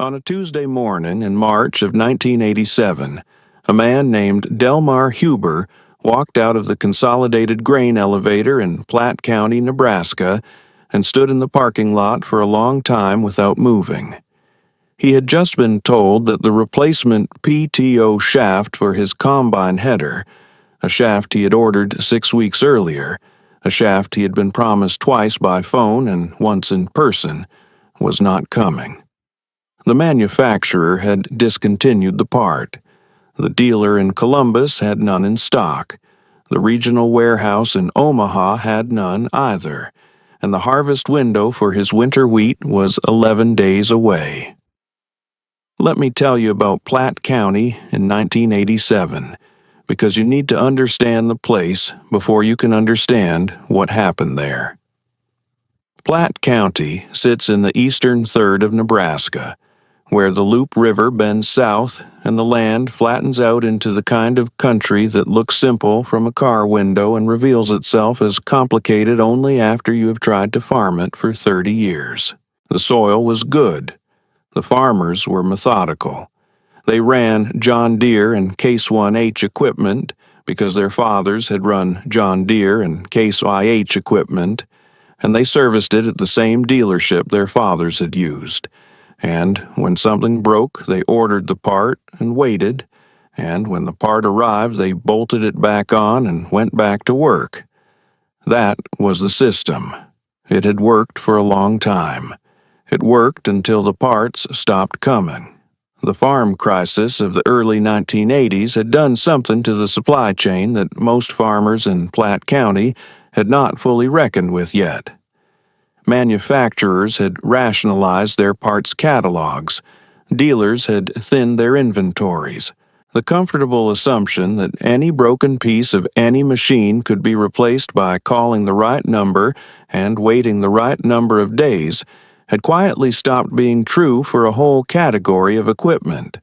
On a Tuesday morning in March of 1987, a man named Delmar Huber walked out of the Consolidated Grain Elevator in Platte County, Nebraska, and stood in the parking lot for a long time without moving. He had just been told that the replacement PTO shaft for his combine header, a shaft he had ordered 6 weeks earlier, a shaft he had been promised twice by phone and once in person, was not coming. The manufacturer had discontinued the part. The dealer in Columbus had none in stock. The regional warehouse in Omaha had none either, and the harvest window for his winter wheat was 11 days away. Let me tell you about Platte County in 1987, because you need to understand the place before you can understand what happened there. Platte County sits in the eastern third of Nebraska, where the Loup River bends south and the land flattens out into the kind of country that looks simple from a car window and reveals itself as complicated only after you have tried to farm it for 30 years. The soil was good. The farmers were methodical. They ran John Deere and Case 1H equipment because their fathers had run John Deere and Case IH equipment, and they serviced it at the same dealership their fathers had used. And when something broke, they ordered the part and waited, and when the part arrived, they bolted it back on and went back to work. That was the system. It had worked for a long time. It worked until the parts stopped coming. The farm crisis of the early 1980s had done something to the supply chain that most farmers in Platte County had not fully reckoned with yet. Manufacturers had rationalized their parts catalogs. Dealers had thinned their inventories. The comfortable assumption that any broken piece of any machine could be replaced by calling the right number and waiting the right number of days had quietly stopped being true for a whole category of equipment.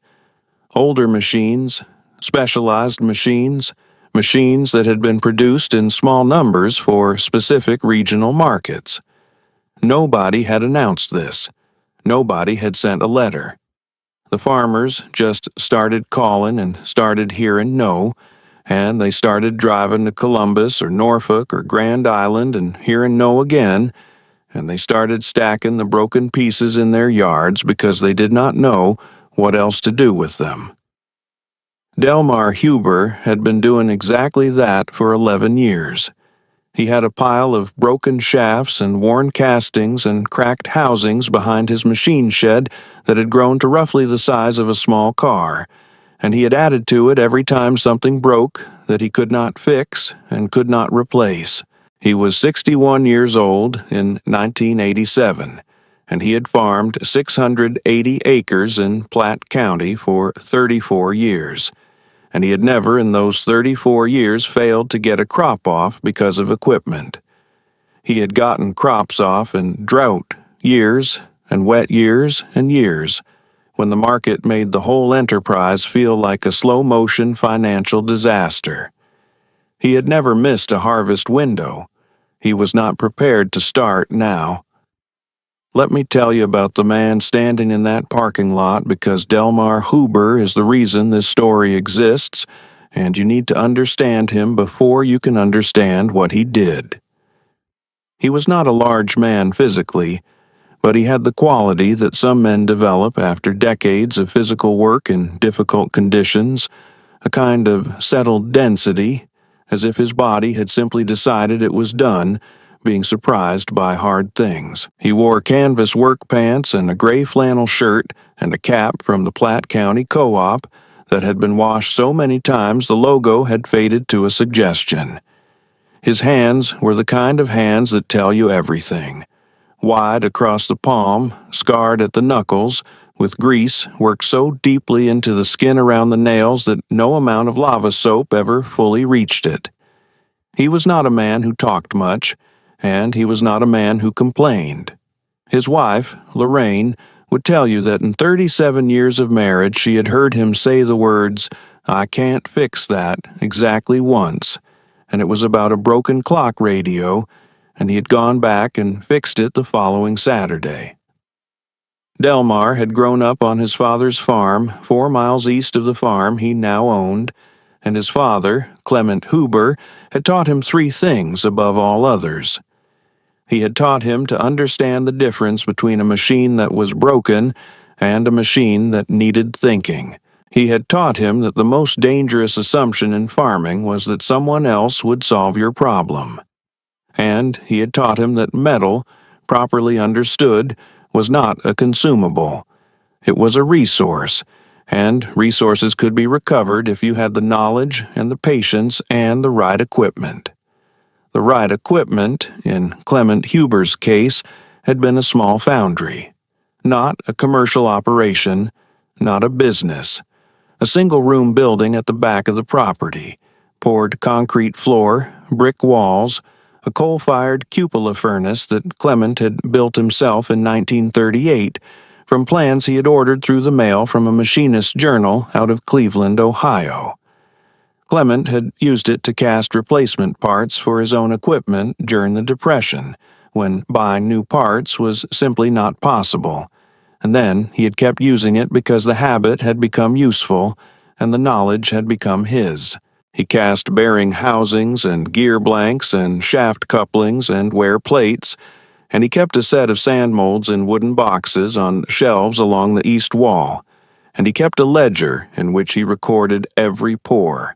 Older machines, specialized machines, machines that had been produced in small numbers for specific regional markets. Nobody had announced this. Nobody had sent a letter. The farmers just started calling and started hearing no, and they started driving to Columbus or Norfolk or Grand Island and hearing no again, and they started stacking the broken pieces in their yards because they did not know what else to do with them. Delmar Huber had been doing exactly that for 11 years. He had a pile of broken shafts and worn castings and cracked housings behind his machine shed that had grown to roughly the size of a small car, and he had added to it every time something broke that he could not fix and could not replace. He was 61 years old in 1987, and he had farmed 680 acres in Platte County for 34 years. And he had never in those 34 years failed to get a crop off because of equipment. He had gotten crops off in drought years and wet years and years, when the market made the whole enterprise feel like a slow-motion financial disaster. He had never missed a harvest window. He was not prepared to start now. Let me tell you about the man standing in that parking lot because Delmar Huber is the reason this story exists, and you need to understand him before you can understand what he did. He was not a large man physically, but he had the quality that some men develop after decades of physical work in difficult conditions, a kind of settled density, as if his body had simply decided it was done, being surprised by hard things. He wore canvas work pants and a gray flannel shirt and a cap from the Platte County Co-op that had been washed so many times the logo had faded to a suggestion. His hands were the kind of hands that tell you everything. Wide across the palm, scarred at the knuckles, with grease worked so deeply into the skin around the nails that no amount of lava soap ever fully reached it. He was not a man who talked much, and he was not a man who complained. His wife, Lorraine, would tell you that in 37 years of marriage she had heard him say the words, "I can't fix that," exactly once, and it was about a broken clock radio, and he had gone back and fixed it the following Saturday. Delmar had grown up on his father's farm, 4 miles east of the farm he now owned, and his father, Clement Huber, had taught him three things above all others. He had taught him to understand the difference between a machine that was broken and a machine that needed thinking. He had taught him that the most dangerous assumption in farming was that someone else would solve your problem. And he had taught him that metal, properly understood, was not a consumable. It was a resource, and resources could be recovered if you had the knowledge and the patience and the right equipment. The right equipment, in Clement Huber's case, had been a small foundry. Not a commercial operation, not a business. A single-room building at the back of the property, poured concrete floor, brick walls, a coal-fired cupola furnace that Clement had built himself in 1938 from plans he had ordered through the mail from a machinist's journal out of Cleveland, Ohio. Clement had used it to cast replacement parts for his own equipment during the Depression, when buying new parts was simply not possible, and then he had kept using it because the habit had become useful and the knowledge had become his. He cast bearing housings and gear blanks and shaft couplings and wear plates, and he kept a set of sand molds in wooden boxes on shelves along the east wall, and he kept a ledger in which he recorded every pour,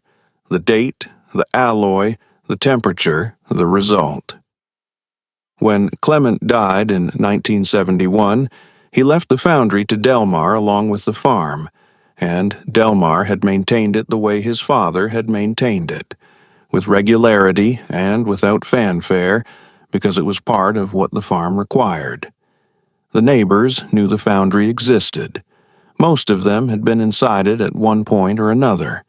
the date, the alloy, the temperature, the result. When Clement died in 1971, he left the foundry to Delmar along with the farm, and Delmar had maintained it the way his father had maintained it, with regularity and without fanfare, because it was part of what the farm required. The neighbors knew the foundry existed. Most of them had been inside it at one point or another.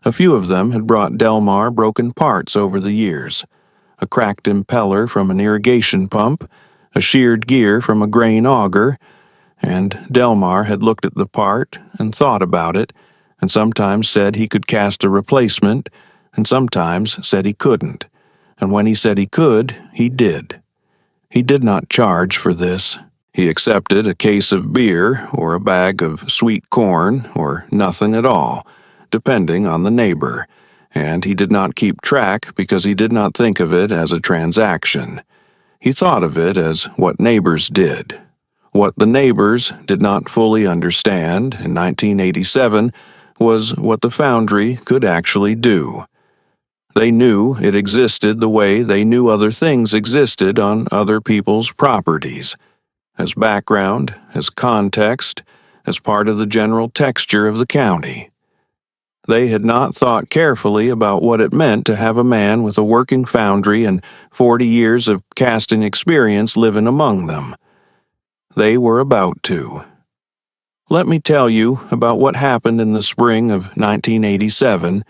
A few of them had brought Delmar broken parts over the years: a cracked impeller from an irrigation pump, a sheared gear from a grain auger, and Delmar had looked at the part and thought about it, and sometimes said he could cast a replacement, and sometimes said he couldn't, and when he said he could, he did. He did not charge for this. He accepted a case of beer or a bag of sweet corn or nothing at all, depending on the neighbor, and he did not keep track because he did not think of it as a transaction. He thought of it as what neighbors did. What the neighbors did not fully understand in 1987 was what the foundry could actually do. They knew it existed the way they knew other things existed on other people's properties, as background, as context, as part of the general texture of the county. They had not thought carefully about what it meant to have a man with a working foundry and 40 years of casting experience living among them. They were about to. Let me tell you about what happened in the spring of 1987,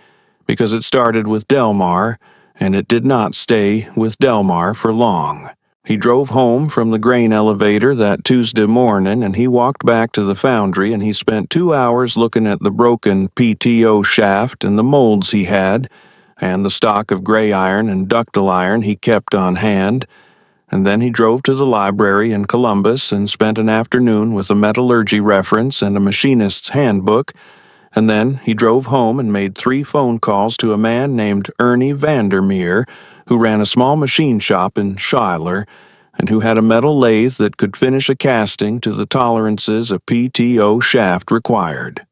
because it started with Delmar, and it did not stay with Delmar for long. He drove home from the grain elevator that Tuesday morning, and he walked back to the foundry, and he spent 2 hours looking at the broken PTO shaft and the molds he had, and the stock of gray iron and ductile iron he kept on hand, and then he drove to the library in Columbus and spent an afternoon with a metallurgy reference and a machinist's handbook, and then he drove home and made 3 phone calls to a man named Ernie Vandermeer, who ran a small machine shop in Schuyler, and who had a metal lathe that could finish a casting to the tolerances a PTO shaft required.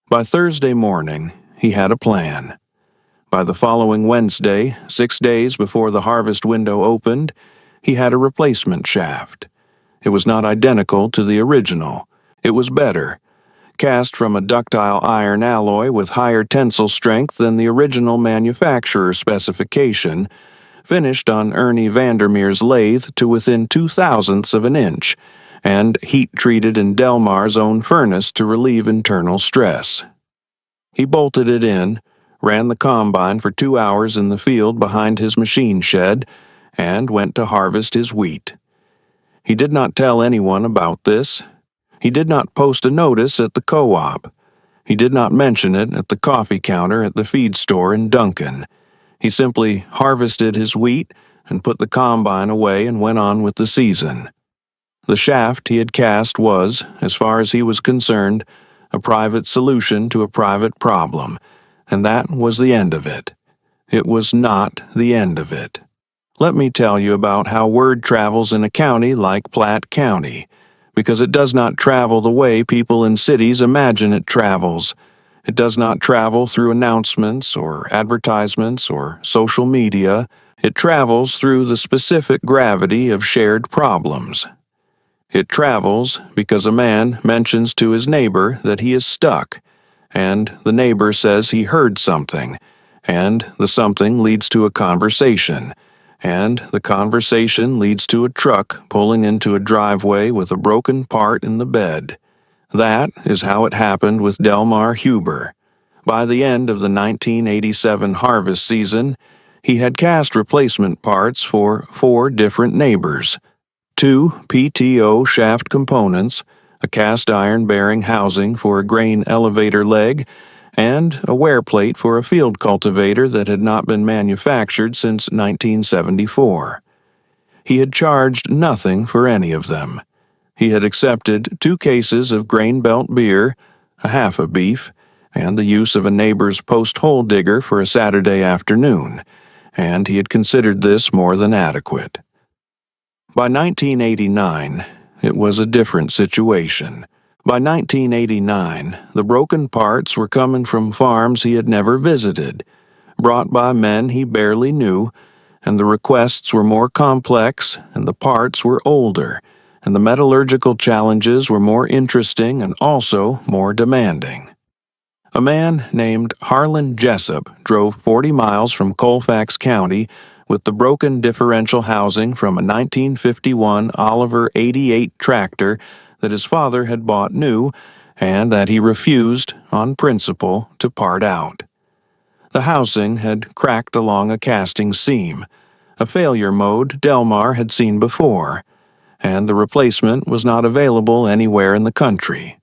By Thursday morning, he had a plan. By the following Wednesday, 6 days before the harvest window opened, he had a replacement shaft. It was not identical to the original. It was better, cast from a ductile iron alloy with higher tensile strength than the original manufacturer specification, finished on Ernie Vandermeer's lathe to within 0.02 of an inch, and heat-treated in Delmar's own furnace to relieve internal stress. He bolted it in, ran the combine for 2 hours in the field behind his machine shed, and went to harvest his wheat. He did not tell anyone about this. He did not post a notice at the co-op. He did not mention it at the coffee counter at the feed store in Duncan. He simply harvested his wheat and put the combine away and went on with the season. The shaft he had cast was, as far as he was concerned, a private solution to a private problem, and that was the end of it. It was not the end of it. Let me tell you about how word travels in a county like Platte County, because it does not travel the way people in cities imagine it travels. It does not travel through announcements or advertisements or social media. It travels through the specific gravity of shared problems. It travels because a man mentions to his neighbor that he is stuck, and the neighbor says he heard something, and the something leads to a conversation, and the conversation leads to a truck pulling into a driveway with a broken part in the bed. That is how it happened with Delmar Huber. By the end of the 1987 harvest season, he had cast replacement parts for 4 different neighbors: 2 PTO shaft components, a cast iron bearing housing for a grain elevator leg, and a wear plate for a field cultivator that had not been manufactured since 1974. He had charged nothing for any of them. He had accepted 2 cases of grain belt beer, a half a beef, and the use of a neighbor's post hole digger for a Saturday afternoon, and he had considered this more than adequate. By 1989, it was a different situation. By 1989, the broken parts were coming from farms he had never visited, brought by men he barely knew, and the requests were more complex, and the parts were older, and the metallurgical challenges were more interesting and also more demanding. A man named Harlan Jessup drove 40 miles from Colfax County with the broken differential housing from a 1951 Oliver 88 tractor that his father had bought new and that he refused, on principle, to part out. The housing had cracked along a casting seam, a failure mode Delmar had seen before, and the replacement was not available anywhere in the country.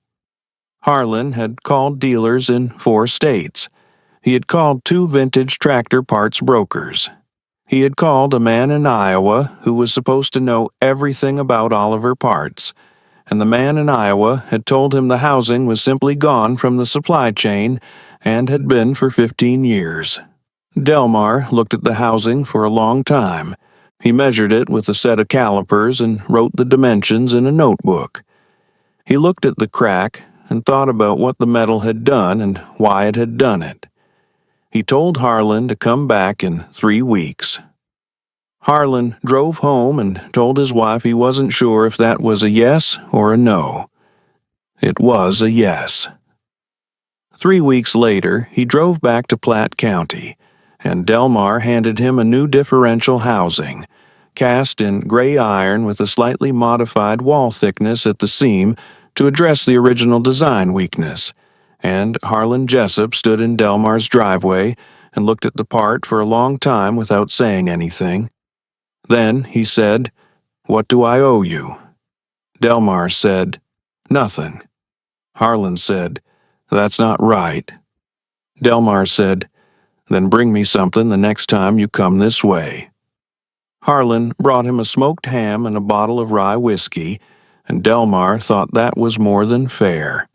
Harlan had called dealers in 4 states. He had called 2 vintage tractor parts brokers. He had called a man in Iowa who was supposed to know everything about Oliver parts, and the man in Iowa had told him the housing was simply gone from the supply chain and had been for 15 years. Delmar looked at the housing for a long time. He measured it with a set of calipers and wrote the dimensions in a notebook. He looked at the crack and thought about what the metal had done and why it had done it. He told Harlan to come back in 3 weeks. Harlan drove home and told his wife he wasn't sure if that was a yes or a no. It was a yes. 3 weeks later, he drove back to Platte County, and Delmar handed him a new differential housing, cast in gray iron with a slightly modified wall thickness at the seam to address the original design weakness, and Harlan Jessup stood in Delmar's driveway and looked at the part for a long time without saying anything. Then he said, "What do I owe you?" Delmar said, "Nothing." Harlan said, "That's not right." Delmar said, "Then bring me something the next time you come this way." Harlan brought him a smoked ham and a bottle of rye whiskey, and Delmar thought that was more than fair.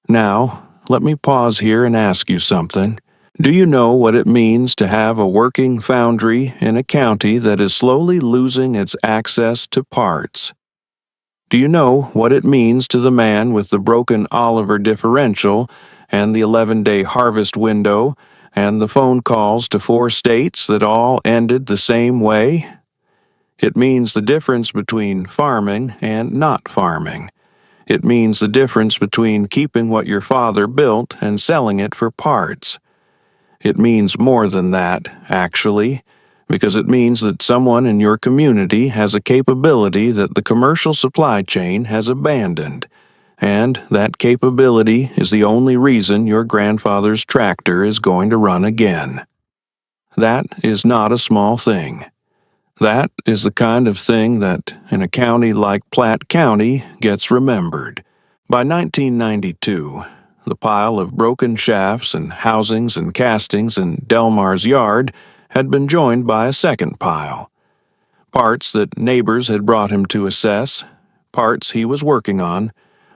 Now, let me pause here and ask you something. Do you know what it means to have a working foundry in a county that is slowly losing its access to parts? Do you know what it means to the man with the broken Oliver differential and the 11-day harvest window and the phone calls to 4 states that all ended the same way? It means the difference between farming and not farming. It means the difference between keeping what your father built and selling it for parts. It means more than that, actually, because it means that someone in your community has a capability that the commercial supply chain has abandoned, and that capability is the only reason your grandfather's tractor is going to run again. That is not a small thing. That is the kind of thing that, in a county like Platte County, gets remembered. By 1992, the pile of broken shafts and housings and castings in Delmar's yard had been joined by a second pile. Parts that neighbors had brought him to assess, parts he was working on,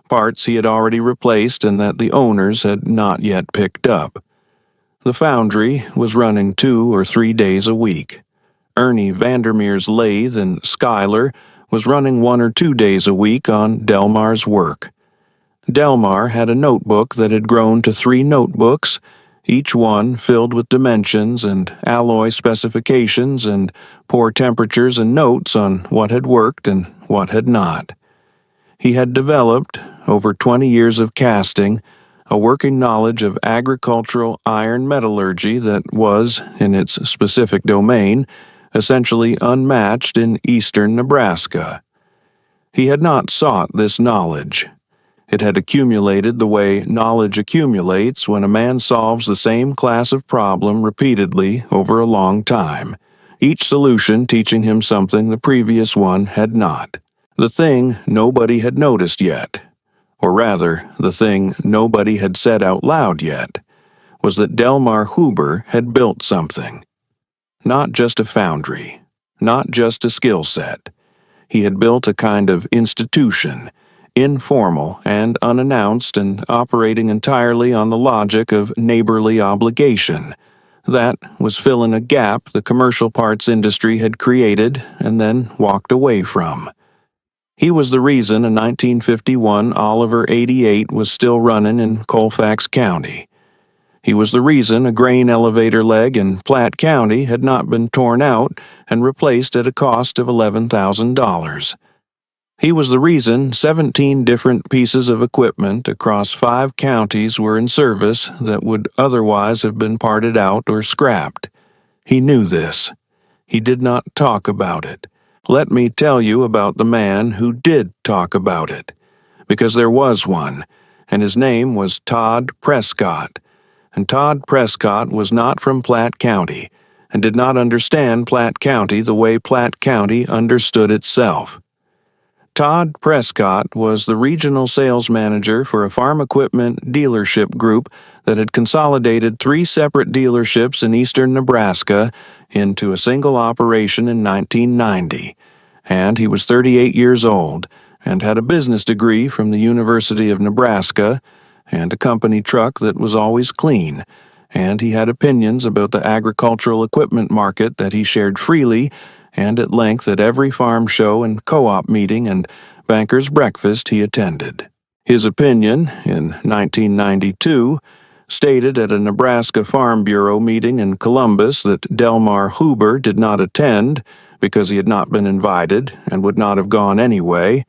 parts he had already replaced and that the owners had not yet picked up. The Foundry was running 2 or 3 days a week. Ernie Vandermeer's lathe in Schuyler was running 1 or 2 days a week on Delmar's work. Delmar had a notebook that had grown to 3 notebooks, each one filled with dimensions and alloy specifications and pour temperatures and notes on what had worked and what had not. He had developed, over 20 years of casting, a working knowledge of agricultural iron metallurgy that was, in its specific domain, essentially unmatched in eastern Nebraska. He had not sought this knowledge. It had accumulated the way knowledge accumulates when a man solves the same class of problem repeatedly over a long time, each solution teaching him something the previous one had not. The thing nobody had noticed yet, or rather, the thing nobody had said out loud yet, was that Delmar Huber had built something. Not just a foundry, not just a skill set. He had built a kind of institution, informal and unannounced and operating entirely on the logic of neighborly obligation, that was filling a gap the commercial parts industry had created and then walked away from. He was the reason a 1951 Oliver 88 was still running in Colfax County. He was the reason a grain elevator leg in Platte County had not been torn out and replaced at a cost of $11,000. He was the reason 17 different pieces of equipment across 5 counties were in service that would otherwise have been parted out or scrapped. He knew this. He did not talk about it. Let me tell you about the man who did talk about it, because there was one, and his name was Todd Prescott. And Todd Prescott was not from Platte County, and did not understand Platte County the way Platte County understood itself. Todd Prescott was the regional sales manager for a farm equipment dealership group that had consolidated 3 separate dealerships in eastern Nebraska into a single operation in 1990, and he was 38 years old and had a business degree from the University of Nebraska and a company truck that was always clean, and he had opinions about the agricultural equipment market that he shared freely and at length at every farm show and co-op meeting and banker's breakfast he attended. His opinion, in 1992, stated at a Nebraska Farm Bureau meeting in Columbus that Delmar Huber did not attend because he had not been invited and would not have gone anyway,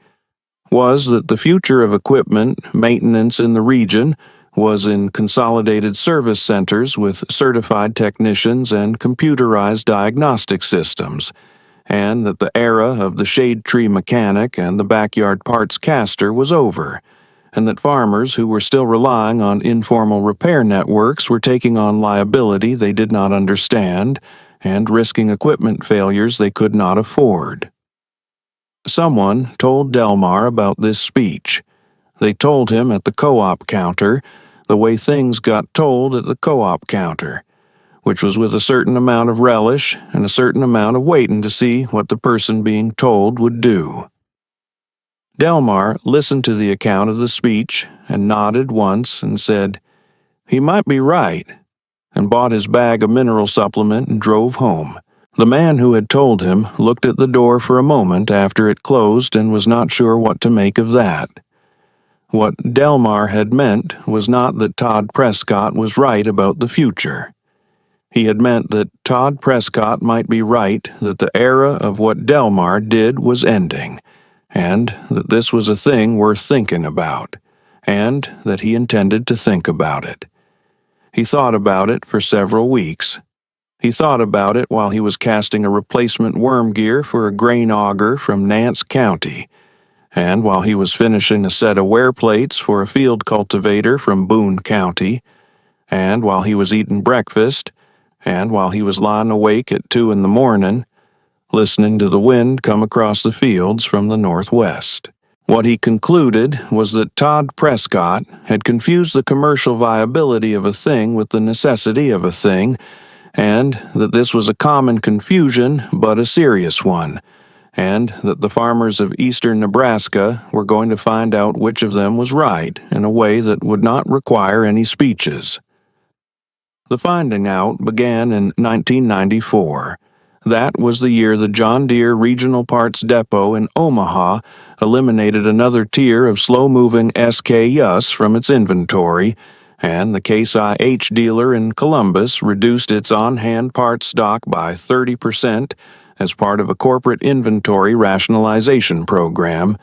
was that the future of equipment maintenance in the region was in consolidated service centers with certified technicians and computerized diagnostic systems, and that the era of the shade tree mechanic and the backyard parts caster was over, and that farmers who were still relying on informal repair networks were taking on liability they did not understand and risking equipment failures they could not afford. Someone told Delmar about this speech. They told him at the co-op counter, the way things got told at the co-op counter, which was with a certain amount of relish and a certain amount of waiting to see what the person being told would do. Delmar listened to the account of the speech and nodded once and said, "He might be right," and bought his bag of mineral supplement and drove home. The man who had told him looked at the door for a moment after it closed and was not sure what to make of that. What Delmar had meant was not that Todd Prescott was right about the future. He had meant that Todd Prescott might be right that the era of what Delmar did was ending, and that this was a thing worth thinking about, and that he intended to think about it. He thought about it for several weeks. He thought about it while he was casting a replacement worm gear for a grain auger from Nance County, and while he was finishing a set of wear plates for a field cultivator from Boone County, and while he was eating breakfast, and while he was lying awake at 2 in the morning, listening to the wind come across the fields from the northwest. What he concluded was that Todd Prescott had confused the commercial viability of a thing with the necessity of a thing, and that this was a common confusion but a serious one, and that the farmers of eastern Nebraska were going to find out which of them was right in a way that would not require any speeches. The finding out began in 1994. That was the year the John Deere Regional Parts Depot in Omaha eliminated another tier of slow-moving SKUs from its inventory, and the Case IH dealer in Columbus reduced its on-hand parts stock by 30% as part of a corporate inventory rationalization program,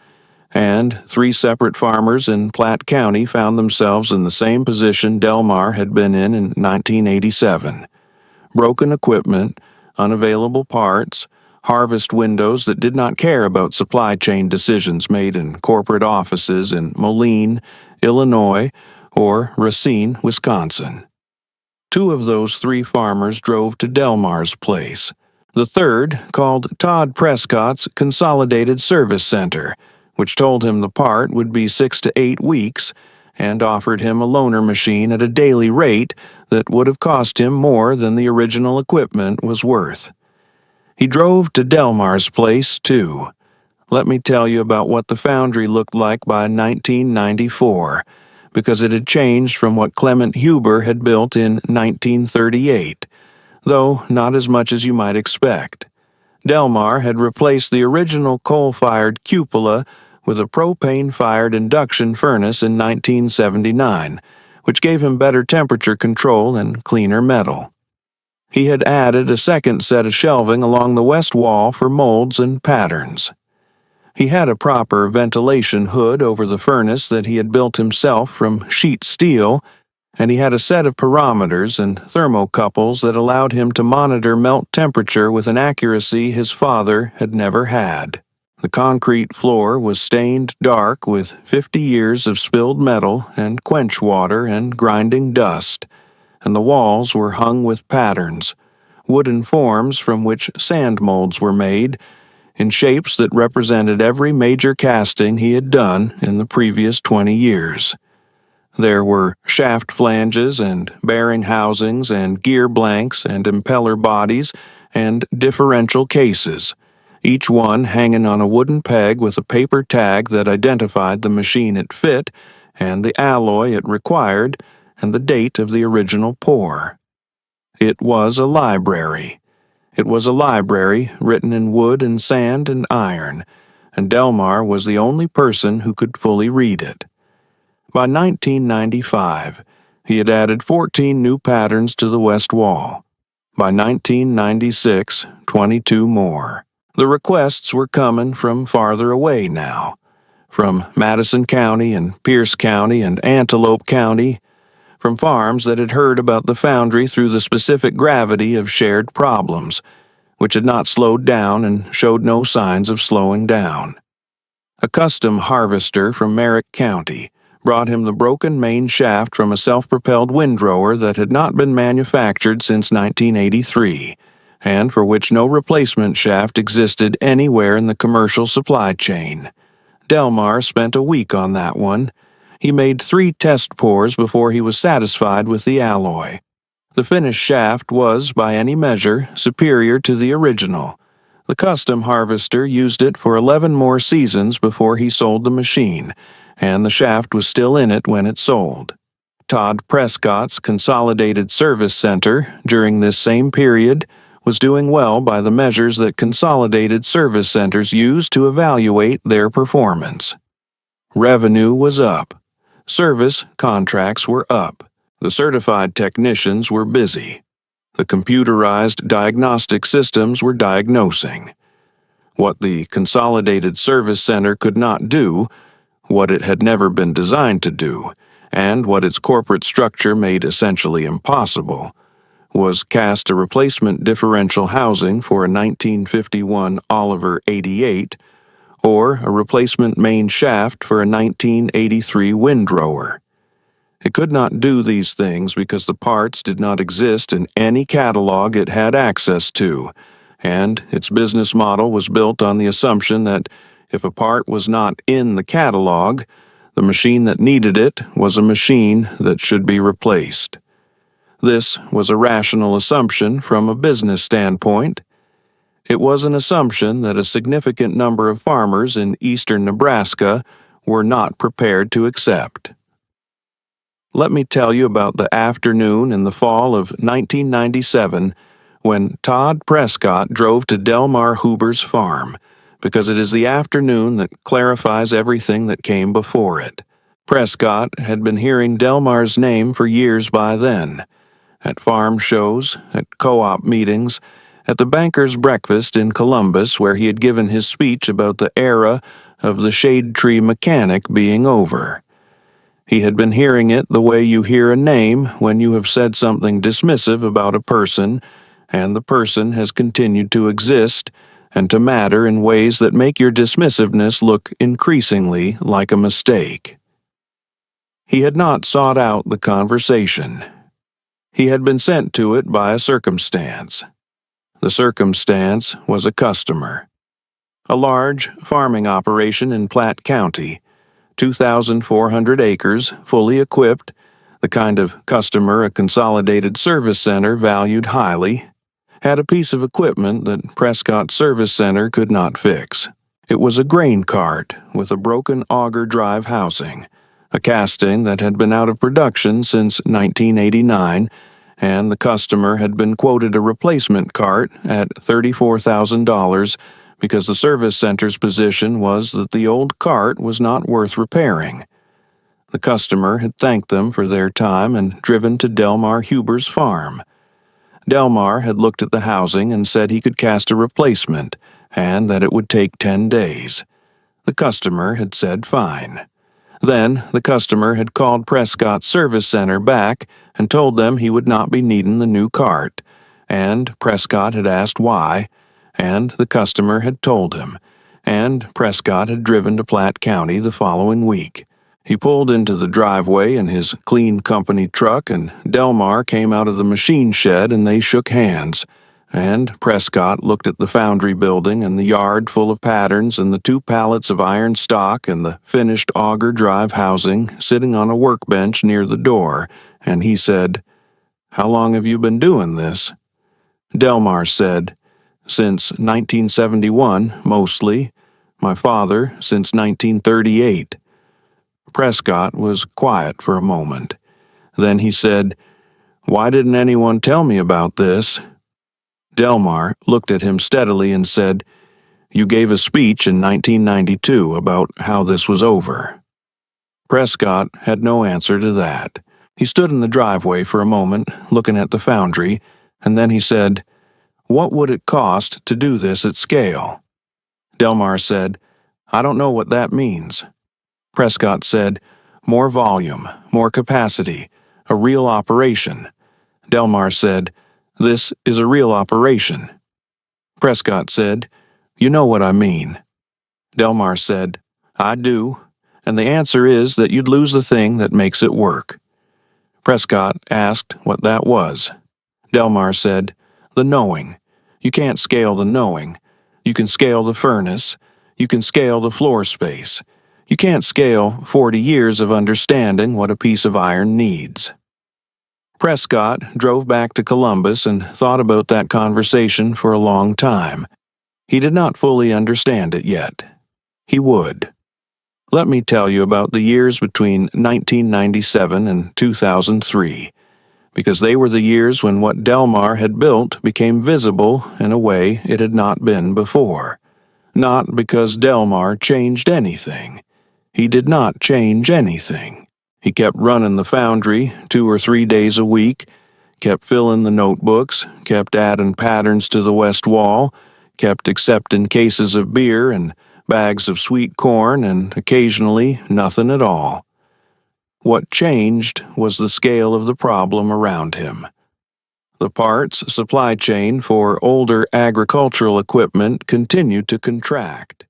and 3 separate farmers in Platte County found themselves in the same position Delmar had been in 1987. Broken equipment, unavailable parts, harvest windows that did not care about supply chain decisions made in corporate offices in Moline, Illinois, or Racine, Wisconsin. 2 of those 3 farmers drove to Delmar's place. The third called Todd Prescott's Consolidated Service Center, which told him the part would be 6 to 8 weeks, and offered him a loaner machine at a daily rate that would have cost him more than the original equipment was worth. He drove to Delmar's place, too. Let me tell you about what the Foundry looked like by 1994, because it had changed from what Clement Huber had built in 1938, though not as much as you might expect. Delmar had replaced the original coal-fired cupola with a propane-fired induction furnace in 1979, which gave him better temperature control and cleaner metal. He had added a second set of shelving along the west wall for molds and patterns. He had a proper ventilation hood over the furnace that he had built himself from sheet steel, and he had a set of pyrometers and thermocouples that allowed him to monitor melt temperature with an accuracy his father had never had. The concrete floor was stained dark with 50 years of spilled metal and quench water and grinding dust, and the walls were hung with patterns, wooden forms from which sand molds were made, in shapes that represented every major casting he had done in the previous 20 years. There were shaft flanges and bearing housings and gear blanks and impeller bodies and differential cases, each one hanging on a wooden peg with a paper tag that identified the machine it fit and the alloy it required and the date of the original pour. It was a library. It was a library written in wood and sand and iron, and Delmar was the only person who could fully read it. By 1995, he had added 14 new patterns to the west wall. By 1996, 22 more. The requests were coming from farther away now, from Madison County and Pierce County and Antelope County, from farms that had heard about the Foundry through the specific gravity of shared problems, which had not slowed down and showed no signs of slowing down. A custom harvester from Merrick County brought him the broken main shaft from a self-propelled windrower that had not been manufactured since 1983, and for which no replacement shaft existed anywhere in the commercial supply chain. Delmar spent a week on that one. He made 3 test pours before he was satisfied with the alloy. The finished shaft was, by any measure, superior to the original. The custom harvester used it for 11 more seasons before he sold the machine, and the shaft was still in it when it sold. Todd Prescott's Consolidated Service Center, during this same period, was doing well by the measures that consolidated service centers use to evaluate their performance. Revenue was up. Service contracts were up. The certified technicians were busy. The computerized diagnostic systems were diagnosing. What the Consolidated Service Center could not do, what it had never been designed to do, and what its corporate structure made essentially impossible, was cast a replacement differential housing for a 1951 Oliver 88 or a replacement main shaft for a 1983 windrower. It could not do these things because the parts did not exist in any catalog it had access to, and its business model was built on the assumption that if a part was not in the catalog, the machine that needed it was a machine that should be replaced. This was a rational assumption from a business standpoint. It was an assumption that a significant number of farmers in eastern Nebraska were not prepared to accept. Let me tell you about the afternoon in the fall of 1997 when Todd Prescott drove to Delmar Huber's farm, because it is the afternoon that clarifies everything that came before it. Prescott had been hearing Delmar's name for years by then, at farm shows, at co-op meetings, at the bankers' breakfast in Columbus where he had given his speech about the era of the shade tree mechanic being over. He had been hearing it the way you hear a name when you have said something dismissive about a person, and the person has continued to exist and to matter in ways that make your dismissiveness look increasingly like a mistake. He had not sought out the conversation. He had been sent to it by a circumstance. The circumstance was a customer. A large farming operation in Platte County, 2,400 acres, fully equipped, the kind of customer a consolidated service center valued highly, had a piece of equipment that Prescott's service center could not fix. It was a grain cart with a broken auger drive housing, a casting that had been out of production since 1989, and the customer had been quoted a replacement cart at $34,000 because the service center's position was that the old cart was not worth repairing. The customer had thanked them for their time and driven to Delmar Huber's farm. Delmar had looked at the housing and said he could cast a replacement, and that it would take 10 days. The customer had said fine. Then the customer had called Prescott's service center back and told them he would not be needing the new cart, and Prescott had asked why, and the customer had told him, and Prescott had driven to Platte County the following week. He pulled into the driveway in his clean company truck, and Delmar came out of the machine shed and they shook hands. And Prescott looked at the Foundry building and the yard full of patterns and the 2 pallets of iron stock and the finished auger drive housing sitting on a workbench near the door, and he said, "How long have you been doing this?" Delmar said, "Since 1971, mostly. My father, since 1938. Prescott was quiet for a moment. Then he said, "Why didn't anyone tell me about this?" Delmar looked at him steadily and said, "You gave a speech in 1992 about how this was over." Prescott had no answer to that. He stood in the driveway for a moment, looking at the Foundry, and then he said, "What would it cost to do this at scale?" Delmar said, "I don't know what that means." Prescott said, "More volume, more capacity, a real operation." Delmar said, "This is a real operation." Prescott said, "You know what I mean." Delmar said, "I do, and the answer is that you'd lose the thing that makes it work." Prescott asked what that was. Delmar said, "The knowing. You can't scale the knowing. You can scale the furnace. You can scale the floor space. You can't scale 40 years of understanding what a piece of iron needs." Prescott drove back to Columbus and thought about that conversation for a long time. He did not fully understand it yet. He would. Let me tell you about the years between 1997 and 2003, because they were the years when what Delmar had built became visible in a way it had not been before. Not because Delmar changed anything. He did not change anything. He kept running the Foundry 2 or 3 days a week, kept filling the notebooks, kept adding patterns to the west wall, kept accepting cases of beer and bags of sweet corn, and occasionally nothing at all. What changed was the scale of the problem around him. The parts supply chain for older agricultural equipment continued to contract.